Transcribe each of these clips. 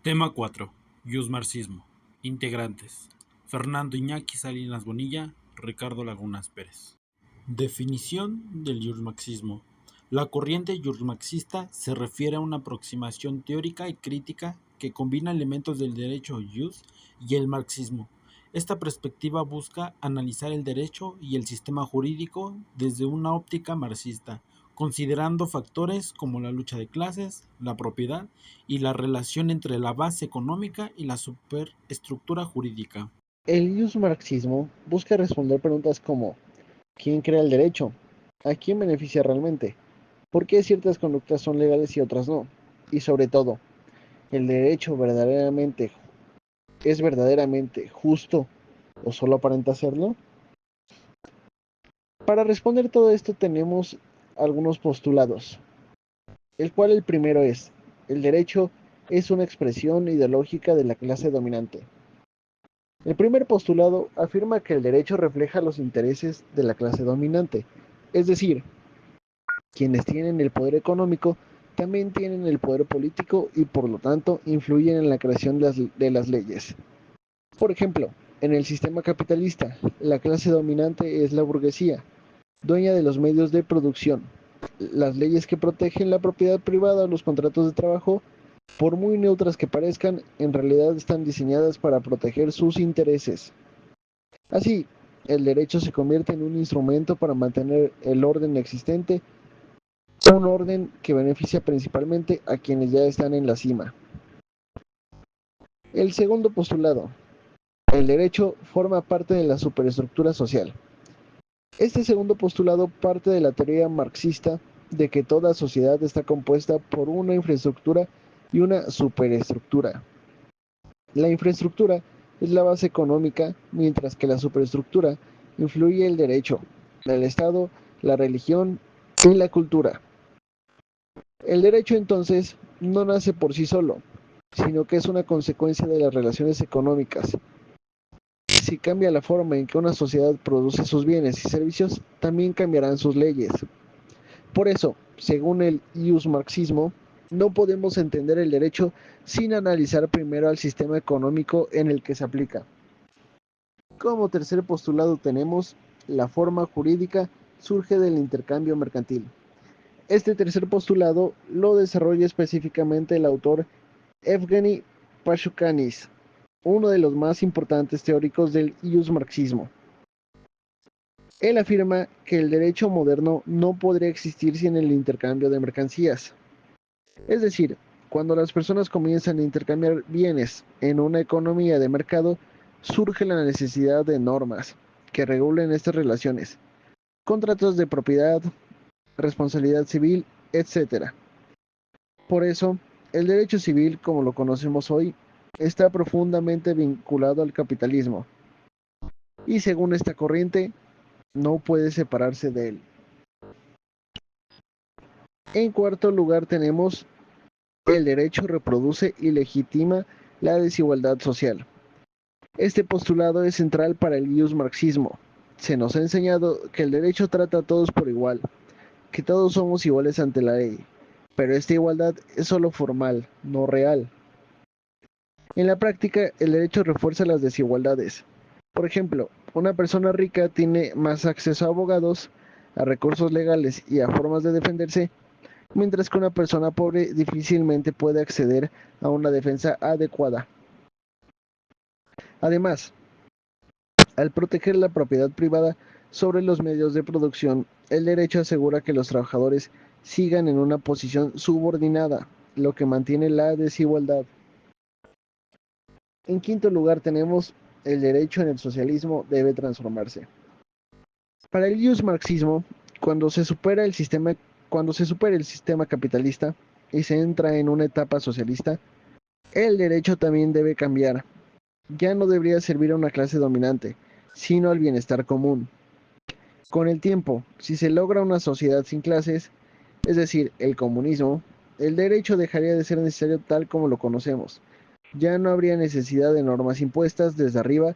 Tema 4. Marxismo. Integrantes: Fernando Iñaki Salinas Bonilla, Ricardo Lagunas Pérez. Definición del marxismo. La corriente marxista se refiere a una aproximación teórica y crítica que combina elementos del derecho y el marxismo. Esta perspectiva busca analizar el derecho y el sistema jurídico desde una óptica marxista, considerando factores como la lucha de clases, la propiedad y la relación entre la base económica y la superestructura jurídica. El marxismo busca responder preguntas como ¿quién crea el derecho? ¿A quién beneficia realmente? ¿Por qué ciertas conductas son legales y otras no? Y sobre todo, ¿el derecho es verdaderamente justo o solo aparenta serlo? Para responder todo esto tenemos algunos postulados, el primero es, el derecho es una expresión ideológica de la clase dominante. El primer postulado afirma que el derecho refleja los intereses de la clase dominante, es decir, quienes tienen el poder económico también tienen el poder político y por lo tanto influyen en la creación de las leyes. Por ejemplo, en el sistema capitalista, la clase dominante es la burguesía, dueña de los medios de producción. Las leyes que protegen la propiedad privada o los contratos de trabajo, por muy neutras que parezcan, en realidad están diseñadas para proteger sus intereses. Así, el derecho se convierte en un instrumento para mantener el orden existente, un orden que beneficia principalmente a quienes ya están en la cima. El segundo postulado, el derecho forma parte de la superestructura social. Este segundo postulado parte de la teoría marxista de que toda sociedad está compuesta por una infraestructura y una superestructura. La infraestructura es la base económica, mientras que la superestructura influye el derecho, el Estado, la religión y la cultura. El derecho entonces no nace por sí solo, sino que es una consecuencia de las relaciones económicas. Si cambia la forma en que una sociedad produce sus bienes y servicios, también cambiarán sus leyes. Por eso, según el marxismo, no podemos entender el derecho sin analizar primero al sistema económico en el que se aplica. Como tercer postulado tenemos, la forma jurídica surge del intercambio mercantil. Este tercer postulado lo desarrolla específicamente el autor Evgeny Pashukanis, uno de los más importantes teóricos del marxismo. Él afirma que el derecho moderno no podría existir sin el intercambio de mercancías. Es decir, cuando las personas comienzan a intercambiar bienes en una economía de mercado, surge la necesidad de normas que regulen estas relaciones, contratos de propiedad, responsabilidad civil, etc. Por eso, el derecho civil, como lo conocemos hoy, está profundamente vinculado al capitalismo, y según esta corriente, no puede separarse de él. En cuarto lugar tenemos el derecho reproduce y legitima la desigualdad social. Este postulado es central para el marxismo. Se nos ha enseñado que el derecho trata a todos por igual, que todos somos iguales ante la ley, pero esta igualdad es solo formal, no real. En la práctica, el derecho refuerza las desigualdades. Por ejemplo, una persona rica tiene más acceso a abogados, a recursos legales y a formas de defenderse, mientras que una persona pobre difícilmente puede acceder a una defensa adecuada. Además, al proteger la propiedad privada sobre los medios de producción, el derecho asegura que los trabajadores sigan en una posición subordinada, lo que mantiene la desigualdad. En quinto lugar tenemos el derecho en el socialismo debe transformarse. Para el marxismo, cuando se supera el sistema, cuando se supera el sistema capitalista y se entra en una etapa socialista, el derecho también debe cambiar. Ya no debería servir a una clase dominante, sino al bienestar común. Con el tiempo, si se logra una sociedad sin clases, es decir, el comunismo, el derecho dejaría de ser necesario tal como lo conocemos. Ya no habría necesidad de normas impuestas desde arriba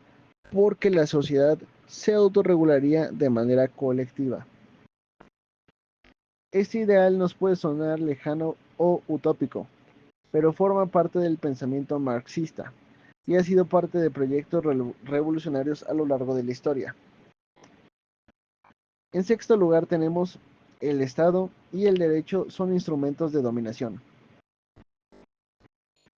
porque la sociedad se autorregularía de manera colectiva. Este ideal nos puede sonar lejano o utópico, pero forma parte del pensamiento marxista y ha sido parte de proyectos revolucionarios a lo largo de la historia. En sexto lugar tenemos el Estado y el derecho son instrumentos de dominación.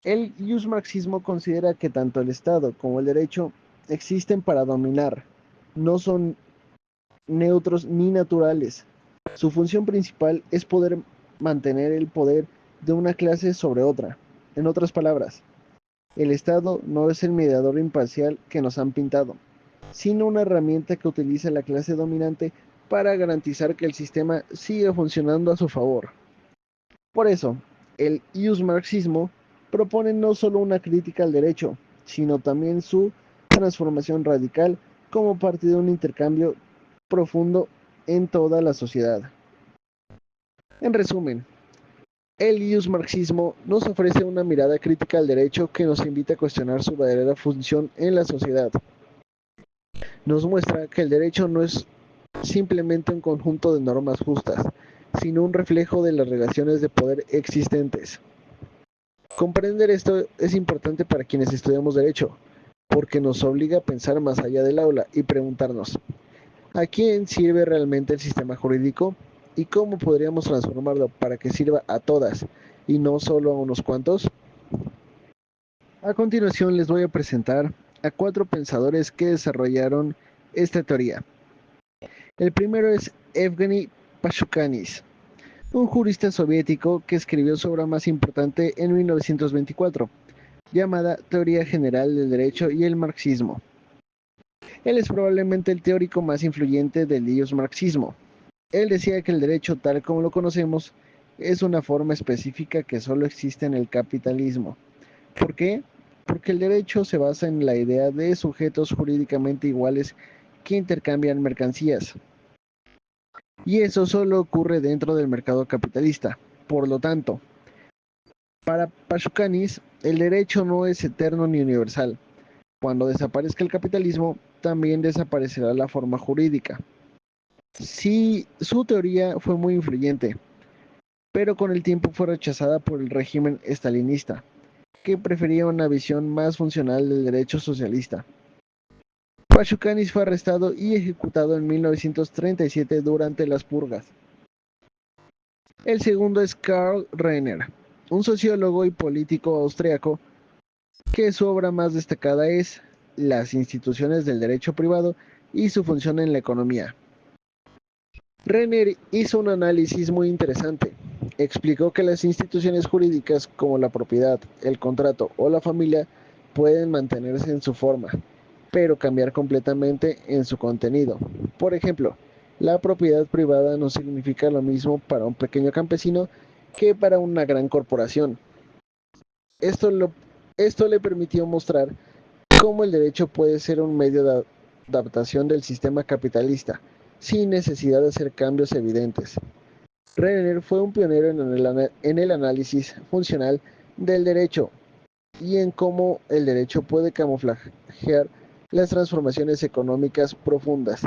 El marxismo considera que tanto el Estado como el derecho existen para dominar, no son neutros ni naturales. Su función principal es poder mantener el poder de una clase sobre otra. En otras palabras, el Estado no es el mediador imparcial que nos han pintado, sino una herramienta que utiliza la clase dominante para garantizar que el sistema siga funcionando a su favor. Por eso, el marxismo propone no solo una crítica al derecho, sino también su transformación radical como parte de un intercambio profundo en toda la sociedad. En resumen, el marxismo nos ofrece una mirada crítica al derecho que nos invita a cuestionar su verdadera función en la sociedad. Nos muestra que el derecho no es simplemente un conjunto de normas justas, sino un reflejo de las relaciones de poder existentes. Comprender esto es importante para quienes estudiamos derecho, porque nos obliga a pensar más allá del aula y preguntarnos, ¿a quién sirve realmente el sistema jurídico? ¿Y cómo podríamos transformarlo para que sirva a todas y no solo a unos cuantos? A continuación les voy a presentar a 4 pensadores que desarrollaron esta teoría. El primero es Evgeny Pashukanis, un jurista soviético que escribió su obra más importante en 1924, llamada Teoría General del Derecho y el Marxismo. Él es probablemente el teórico más influyente del marxismo. Él decía que el derecho tal como lo conocemos es una forma específica que solo existe en el capitalismo. ¿Por qué? Porque el derecho se basa en la idea de sujetos jurídicamente iguales que intercambian mercancías. Y eso solo ocurre dentro del mercado capitalista. Por lo tanto, para Pashukanis, el derecho no es eterno ni universal. Cuando desaparezca el capitalismo, también desaparecerá la forma jurídica. Sí, su teoría fue muy influyente, pero con el tiempo fue rechazada por el régimen estalinista, que prefería una visión más funcional del derecho socialista. Pashukanis fue arrestado y ejecutado en 1937 durante las purgas. El segundo es Karl Renner, un sociólogo y político austriaco que su obra más destacada es Las instituciones del derecho privado y su función en la economía. Renner hizo un análisis muy interesante. Explicó que las instituciones jurídicas como la propiedad, el contrato o la familia pueden mantenerse en su forma, pero cambiar completamente en su contenido. Por ejemplo, la propiedad privada no significa lo mismo para un pequeño campesino que para una gran corporación. Esto, esto le permitió mostrar cómo el derecho puede ser un medio de adaptación del sistema capitalista, sin necesidad de hacer cambios evidentes. Renner fue un pionero en el análisis funcional del derecho y en cómo el derecho puede camuflajear las transformaciones económicas profundas.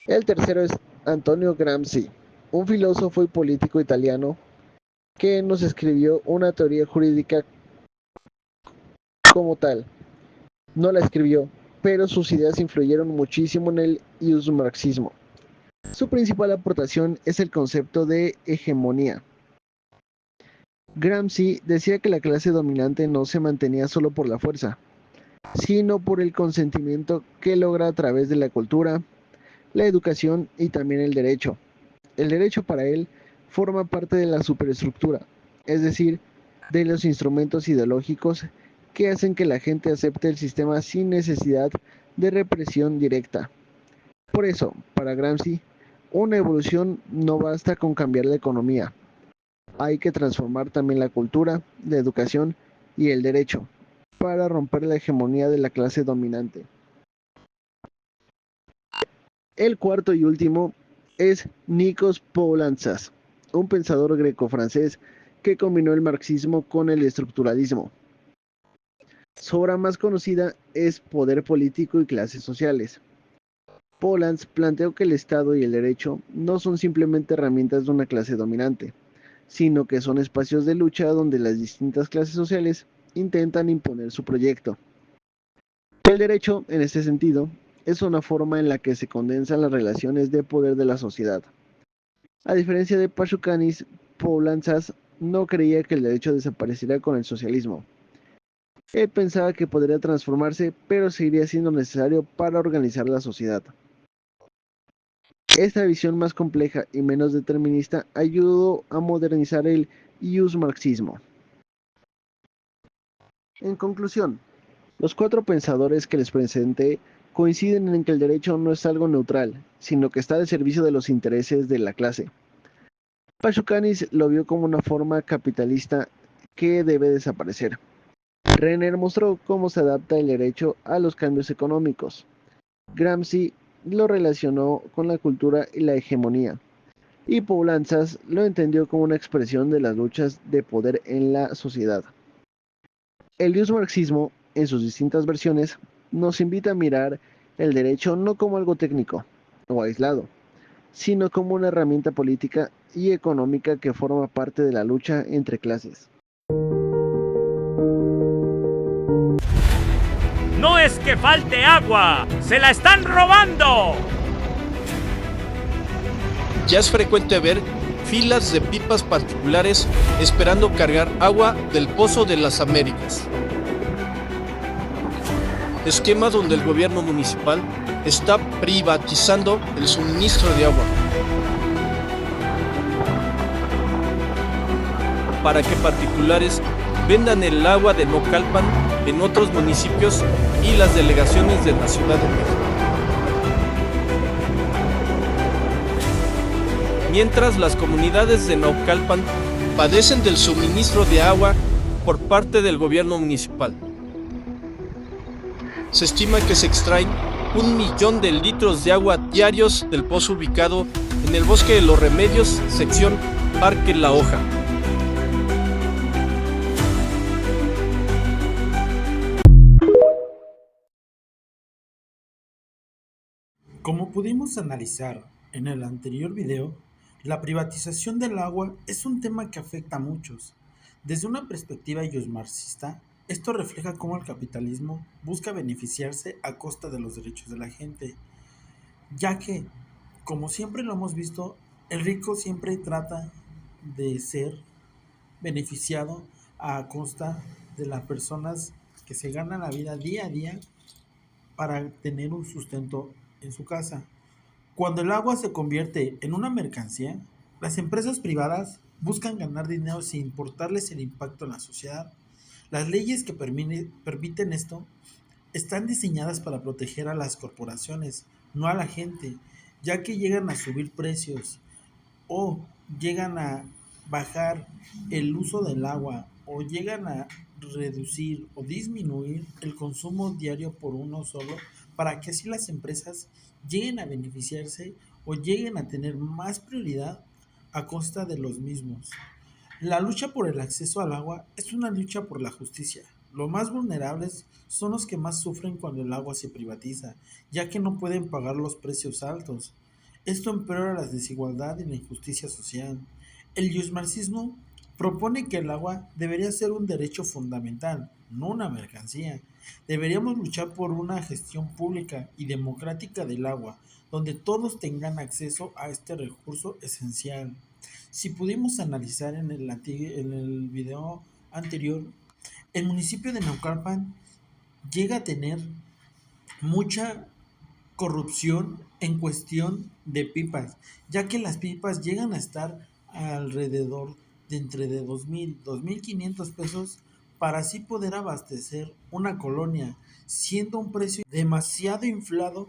El tercero es Antonio Gramsci, un filósofo y político italiano que nos escribió una teoría jurídica como tal. No la escribió, pero sus ideas influyeron muchísimo en el marxismo. Su principal aportación es el concepto de hegemonía. Gramsci decía que la clase dominante no se mantenía solo por la fuerza, sino por el consentimiento que logra a través de la cultura, la educación y también el derecho. El derecho para él forma parte de la superestructura, es decir, de los instrumentos ideológicos que hacen que la gente acepte el sistema sin necesidad de represión directa. Por eso, para Gramsci, una evolución no basta con cambiar la economía, hay que transformar también la cultura, la educación y el derecho para romper la hegemonía de la clase dominante. El cuarto y último es Nikos Poulantzas, un pensador greco-francés que combinó el marxismo con el estructuralismo. Su obra más conocida es Poder político y clases sociales. Poulantzas planteó que el Estado y el derecho no son simplemente herramientas de una clase dominante, sino que son espacios de lucha donde las distintas clases sociales intentan imponer su proyecto. El derecho, en este sentido, es una forma en la que se condensan las relaciones de poder de la sociedad. A diferencia de Pachucanis, Poulanzas no creía que el derecho desapareciera con el socialismo. Él pensaba que podría transformarse, pero seguiría siendo necesario para organizar la sociedad. Esta visión más compleja y menos determinista ayudó a modernizar el iusmarxismo. En conclusión, los cuatro pensadores que les presenté coinciden en que el derecho no es algo neutral, sino que está al servicio de los intereses de la clase. Pachucanis lo vio como una forma capitalista que debe desaparecer. Renner mostró cómo se adapta el derecho a los cambios económicos. Gramsci lo relacionó con la cultura y la hegemonía. Y Poulanzas lo entendió como una expresión de las luchas de poder en la sociedad. El marxismo, en sus distintas versiones, nos invita a mirar el derecho no como algo técnico o aislado, sino como una herramienta política y económica que forma parte de la lucha entre clases. No es que falte agua, se la están robando. Ya es frecuente ver filas de pipas particulares esperando cargar agua del Pozo de las Américas. Esquema donde el gobierno municipal está privatizando el suministro de agua para que particulares vendan el agua de Naucalpan en otros municipios y las delegaciones de la Ciudad de México. Mientras las comunidades de Naucalpan padecen del suministro de agua por parte del gobierno municipal. Se estima que se extraen 1 millón de litros de agua diarios del pozo ubicado en el Bosque de los Remedios, sección Parque La Hoja. Como pudimos analizar en el anterior video, la privatización del agua es un tema que afecta a muchos. Desde una perspectiva marxista, esto refleja cómo el capitalismo busca beneficiarse a costa de los derechos de la gente, ya que, como siempre lo hemos visto, el rico siempre trata de ser beneficiado a costa de las personas que se ganan la vida día a día para tener un sustento en su casa. Cuando el agua se convierte en una mercancía, las empresas privadas buscan ganar dinero sin importarles el impacto en la sociedad. Las leyes que permiten esto están diseñadas para proteger a las corporaciones, no a la gente, ya que llegan a subir precios o llegan a bajar el uso del agua o llegan a reducir o disminuir el consumo diario por uno solo para que así las empresas lleguen a beneficiarse o lleguen a tener más prioridad a costa de los mismos. La lucha por el acceso al agua es una lucha por la justicia. Los más vulnerables son los que más sufren cuando el agua se privatiza, ya que no pueden pagar los precios altos. Esto empeora la desigualdad y la injusticia social. El yusmarxismo propone que el agua debería ser un derecho fundamental, no una mercancía. Deberíamos luchar por una gestión pública y democrática del agua, donde todos tengan acceso a este recurso esencial. Si pudimos analizar en el video anterior, el municipio de Naucalpan llega a tener mucha corrupción en cuestión de pipas, ya que las pipas llegan a estar alrededor de entre de 2,000, 2,500 pesos para así poder abastecer una colonia, siendo un precio demasiado inflado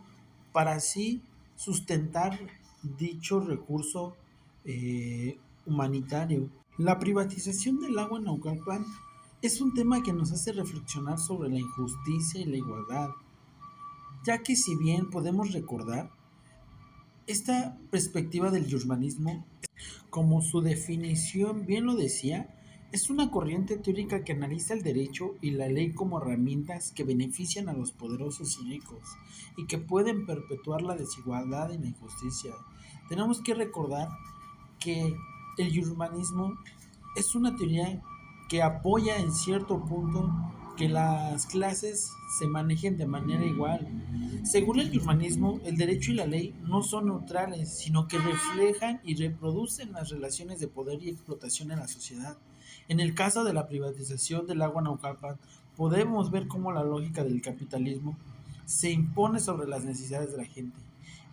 para así sustentar dicho recurso humanitario. La privatización del agua en Naucalpan es un tema que nos hace reflexionar sobre la injusticia y la igualdad, ya que si bien podemos recordar, esta perspectiva del yusmanismo, como su definición bien lo decía, es una corriente teórica que analiza el derecho y la ley como herramientas que benefician a los poderosos y ricos y que pueden perpetuar la desigualdad y la injusticia. Tenemos que recordar que El urbanismo es una teoría que apoya en cierto punto que las clases se manejen de manera igual. Según el urbanismo, el derecho y la ley no son neutrales, sino que reflejan y reproducen las relaciones de poder y explotación en la sociedad. En el caso de la privatización del agua Naucalpan, podemos ver cómo la lógica del capitalismo se impone sobre las necesidades de la gente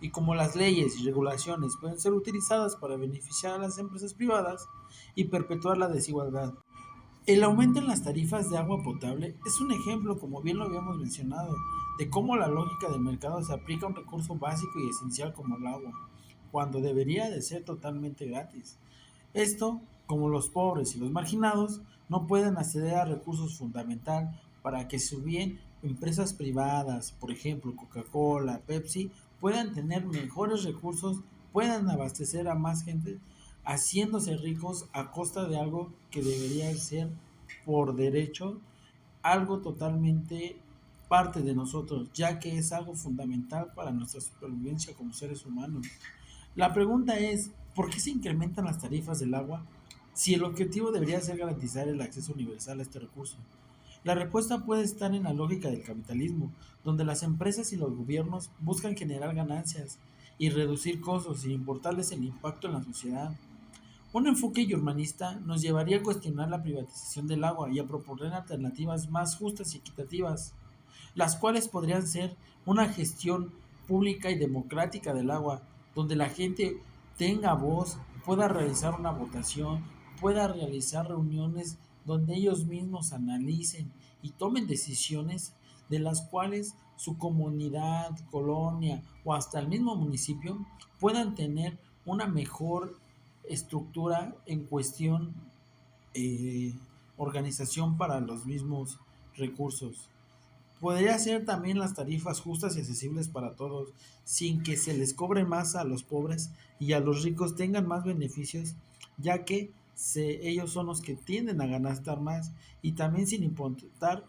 y cómo las leyes y regulaciones pueden ser utilizadas para beneficiar a las empresas privadas y perpetuar la desigualdad. El aumento en las tarifas de agua potable es un ejemplo, como bien lo habíamos mencionado, de cómo la lógica del mercado se aplica a un recurso básico y esencial como el agua, cuando debería de ser totalmente gratis. Esto, como los pobres y los marginados no pueden acceder a recursos fundamental para que si bien empresas privadas, por ejemplo Coca-Cola, Pepsi, puedan tener mejores recursos, puedan abastecer a más gente, haciéndose ricos a costa de algo que debería ser por derecho, algo totalmente parte de nosotros, ya que es algo fundamental para nuestra supervivencia como seres humanos. La pregunta es, ¿por qué se incrementan las tarifas del agua si el objetivo debería ser garantizar el acceso universal a este recurso? La respuesta puede estar en la lógica del capitalismo, donde las empresas y los gobiernos buscan generar ganancias y reducir costos sin importarles el impacto en la sociedad. Un enfoque urbanista nos llevaría a cuestionar la privatización del agua y a proponer alternativas más justas y equitativas, las cuales podrían ser una gestión pública y democrática del agua, donde la gente tenga voz, pueda realizar una votación, pueda realizar reuniones donde ellos mismos analicen y tomen decisiones de las cuales su comunidad, colonia o hasta el mismo municipio puedan tener una mejor estructura en cuestión eh, organización para los mismos recursos. Podría ser también las tarifas justas y accesibles para todos, sin que se les cobre más a los pobres y a los ricos tengan más beneficios, ya que ellos son los que tienden a gastar más y también sin importar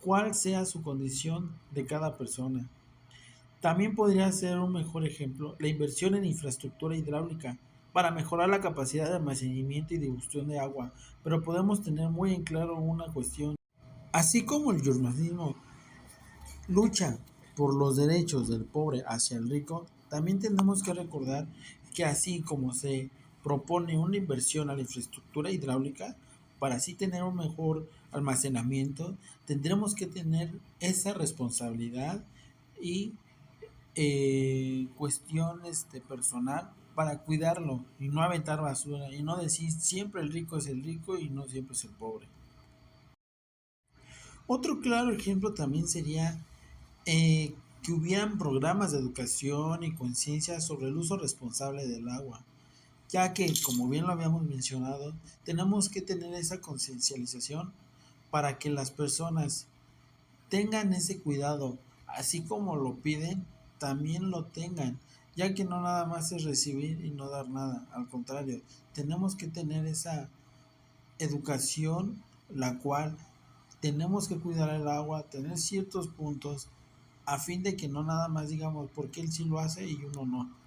cuál sea su condición de cada persona. También podría ser un mejor ejemplo la inversión en infraestructura hidráulica para mejorar la capacidad de almacenamiento y distribución de agua, pero podemos tener muy en claro una cuestión. Así como el urbanismo lucha por los derechos del pobre hacia el rico, también tenemos que recordar que así como se propone una inversión a la infraestructura hidráulica, para así tener un mejor almacenamiento, tendremos que tener esa responsabilidad y cuestiones de personal para cuidarlo y no aventar basura y no decir siempre el rico es el rico y no siempre es el pobre. Otro claro ejemplo también sería que hubieran programas de educación y conciencia sobre el uso responsable del agua, ya que, como bien lo habíamos mencionado, tenemos que tener esa conciencialización para que las personas tengan ese cuidado, así como lo piden, también lo tengan, ya que no nada más es recibir y no dar nada, al contrario, tenemos que tener esa educación, la cual tenemos que cuidar el agua, tener ciertos puntos, a fin de que no nada más digamos por qué él sí lo hace y uno no.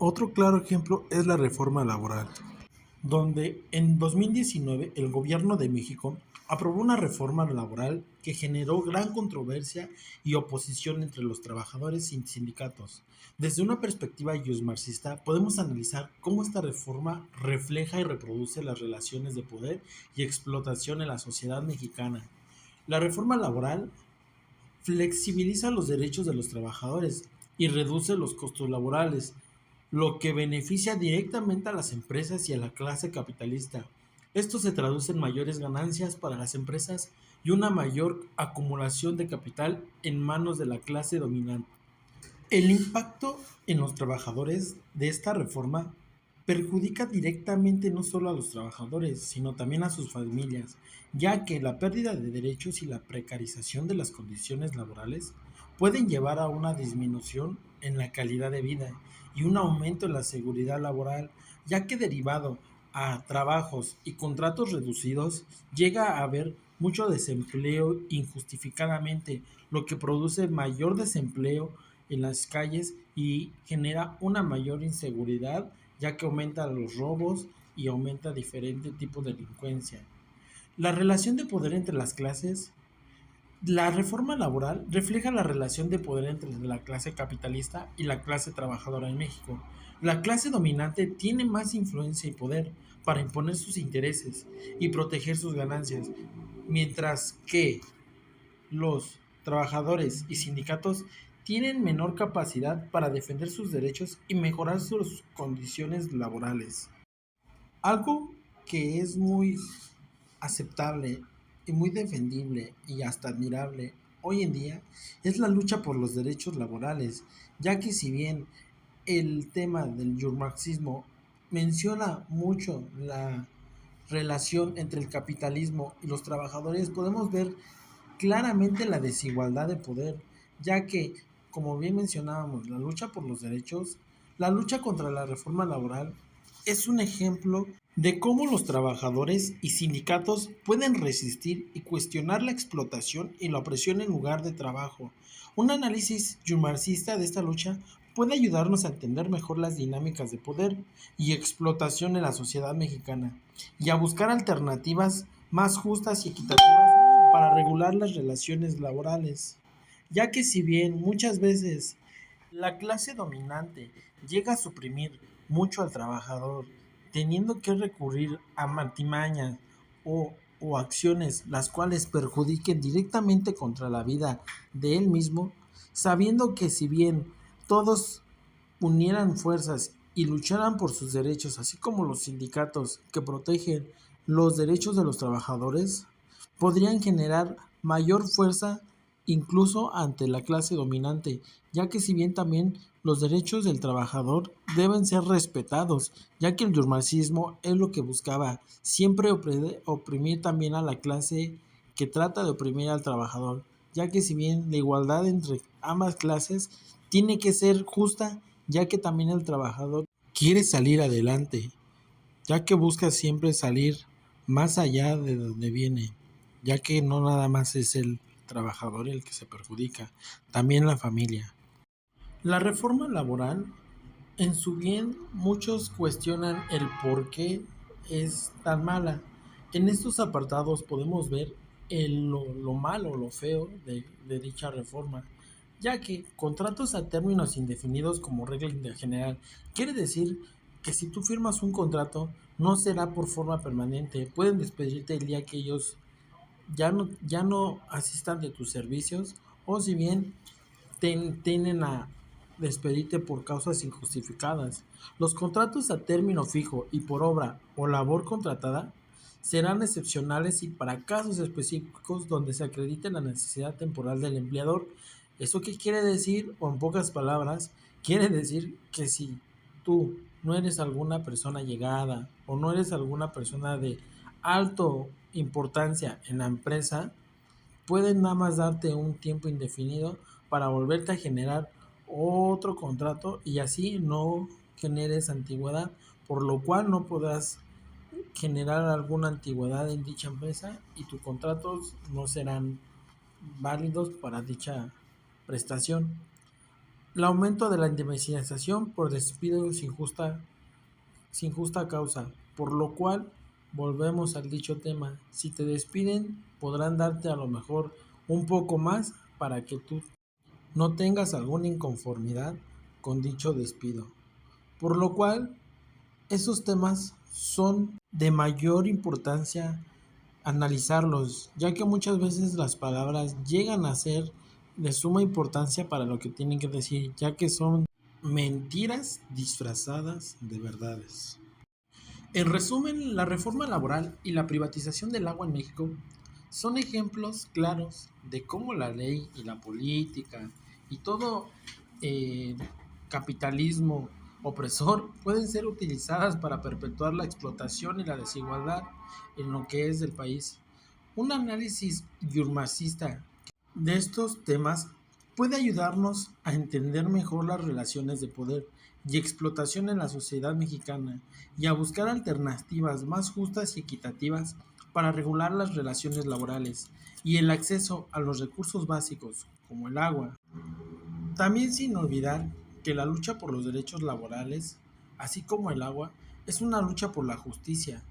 Otro claro ejemplo es la reforma laboral, donde en 2019 el gobierno de México aprobó una reforma laboral que generó gran controversia y oposición entre los trabajadores y sindicatos. Desde una perspectiva marxista, podemos analizar cómo esta reforma refleja y reproduce las relaciones de poder y explotación en la sociedad mexicana. La reforma laboral flexibiliza los derechos de los trabajadores y reduce los costos laborales, lo que beneficia directamente a las empresas y a la clase capitalista. Esto se traduce en mayores ganancias para las empresas y una mayor acumulación de capital en manos de la clase dominante. El impacto en los trabajadores de esta reforma perjudica directamente no solo a los trabajadores, sino también a sus familias, ya que la pérdida de derechos y la precarización de las condiciones laborales pueden llevar a una disminución en la calidad de vida y un aumento en la seguridad laboral, ya que derivado a trabajos y contratos reducidos llega a haber mucho desempleo injustificadamente, lo que produce mayor desempleo en las calles y genera una mayor inseguridad, ya que aumentan los robos y aumenta diferentes tipos de delincuencia. La relación de poder entre las clases. La reforma laboral refleja la relación de poder entre la clase capitalista y la clase trabajadora en México. La clase dominante tiene más influencia y poder para imponer sus intereses y proteger sus ganancias, mientras que los trabajadores y sindicatos tienen menor capacidad para defender sus derechos y mejorar sus condiciones laborales. Algo que es muy aceptable y muy defendible y hasta admirable hoy en día es la lucha por los derechos laborales, ya que si bien el tema del marxismo menciona mucho la relación entre el capitalismo y los trabajadores, podemos ver claramente la desigualdad de poder, ya que, como bien mencionábamos, la lucha por los derechos, la lucha contra la reforma laboral, es un ejemplo de cómo los trabajadores y sindicatos pueden resistir y cuestionar la explotación y la opresión en lugar de trabajo. Un análisis marxista de esta lucha puede ayudarnos a entender mejor las dinámicas de poder y explotación en la sociedad mexicana y a buscar alternativas más justas y equitativas para regular las relaciones laborales, ya que si bien muchas veces la clase dominante llega a suprimir mucho al trabajador, teniendo que recurrir a artimañas o acciones las cuales perjudiquen directamente contra la vida de él mismo, sabiendo que si bien todos unieran fuerzas y lucharan por sus derechos, así como los sindicatos que protegen los derechos de los trabajadores, podrían generar mayor fuerza incluso ante la clase dominante, ya que si bien también los derechos del trabajador deben ser respetados, ya que el marxismo es lo que buscaba, siempre oprimir también a la clase que trata de oprimir al trabajador, ya que si bien la igualdad entre ambas clases tiene que ser justa, ya que también el trabajador quiere salir adelante, ya que busca siempre salir más allá de donde viene, ya que no nada más es el trabajador el que se perjudica, también la familia. La reforma laboral, en su bien, muchos cuestionan el por qué es tan mala. En estos apartados podemos ver lo malo, lo feo de dicha reforma, ya que contratos a términos indefinidos como regla general quiere decir que si tú firmas un contrato no será por forma permanente, pueden despedirte el día que ellos ya no asistan de tus servicios o si bien tienden a despedirte por causas injustificadas. Los contratos a término fijo y por obra o labor contratada serán excepcionales y para casos específicos donde se acredite la necesidad temporal del empleador. ¿Eso qué quiere decir? O en pocas palabras, quiere decir que si tú no eres alguna persona llegada o no eres alguna persona de alto importancia en la empresa, pueden nada más darte un tiempo indefinido para volverte a generar otro contrato y así no generes antigüedad, por lo cual no podrás generar alguna antigüedad en dicha empresa y tus contratos no serán válidos para dicha prestación. El aumento de la indemnización por despido sin justa causa, por lo cual volvemos al dicho tema, si te despiden podrán darte a lo mejor un poco más para que tú no tengas alguna inconformidad con dicho despido, por lo cual esos temas son de mayor importancia analizarlos, ya que muchas veces las palabras llegan a ser de suma importancia para lo que tienen que decir, ya que son mentiras disfrazadas de verdades. En resumen, la reforma laboral y la privatización del agua en México son ejemplos claros de cómo la ley y la política y todo capitalismo opresor pueden ser utilizadas para perpetuar la explotación y la desigualdad en lo que es del país. Un análisis marxista de estos temas puede ayudarnos a entender mejor las relaciones de poder y explotación en la sociedad mexicana y a buscar alternativas más justas y equitativas para regular las relaciones laborales y el acceso a los recursos básicos como el agua. También sin olvidar que la lucha por los derechos laborales, así como el agua, es una lucha por la justicia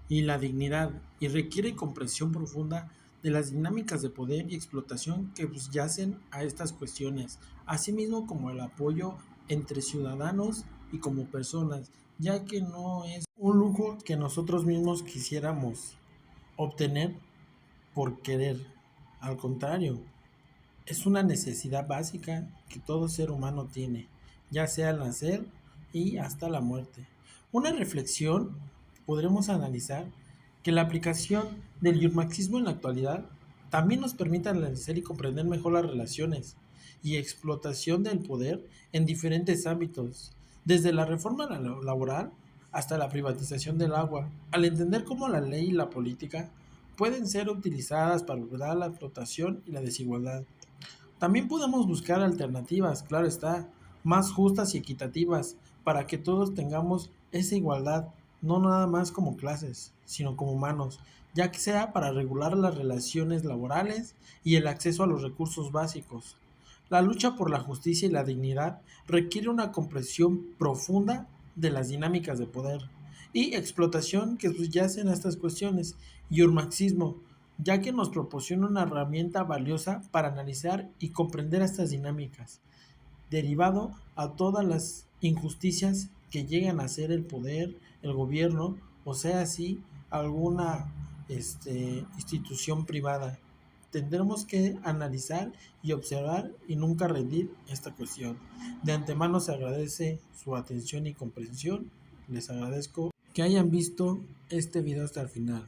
y la dignidad y requiere comprensión profunda de las dinámicas de poder y explotación que yacen a estas cuestiones, asimismo como el apoyo entre ciudadanos y como personas, ya que no es un lujo que nosotros mismos quisiéramos obtener por querer, al contrario, es una necesidad básica que todo ser humano tiene, ya sea al nacer y hasta la muerte. Una reflexión podremos analizar que la aplicación del yurmarxismo en la actualidad también nos permite analizar y comprender mejor las relaciones y explotación del poder en diferentes ámbitos, desde la reforma laboral hasta la privatización del agua, al entender cómo la ley y la política pueden ser utilizadas para lograr la explotación y la desigualdad. También podemos buscar alternativas, claro está, más justas y equitativas, para que todos tengamos esa igualdad, no nada más como clases, sino como humanos, ya que sea para regular las relaciones laborales y el acceso a los recursos básicos. La lucha por la justicia y la dignidad requiere una comprensión profunda de las dinámicas de poder y explotación que subyacen a estas cuestiones, y el marxismo, ya que nos proporciona una herramienta valiosa para analizar y comprender estas dinámicas, derivado a todas las injusticias que llegan a ser el poder, el gobierno, o sea, así alguna institución privada. Tendremos que analizar y observar y nunca rendir esta cuestión. De antemano se agradece su atención y comprensión. Les agradezco que hayan visto este video hasta el final.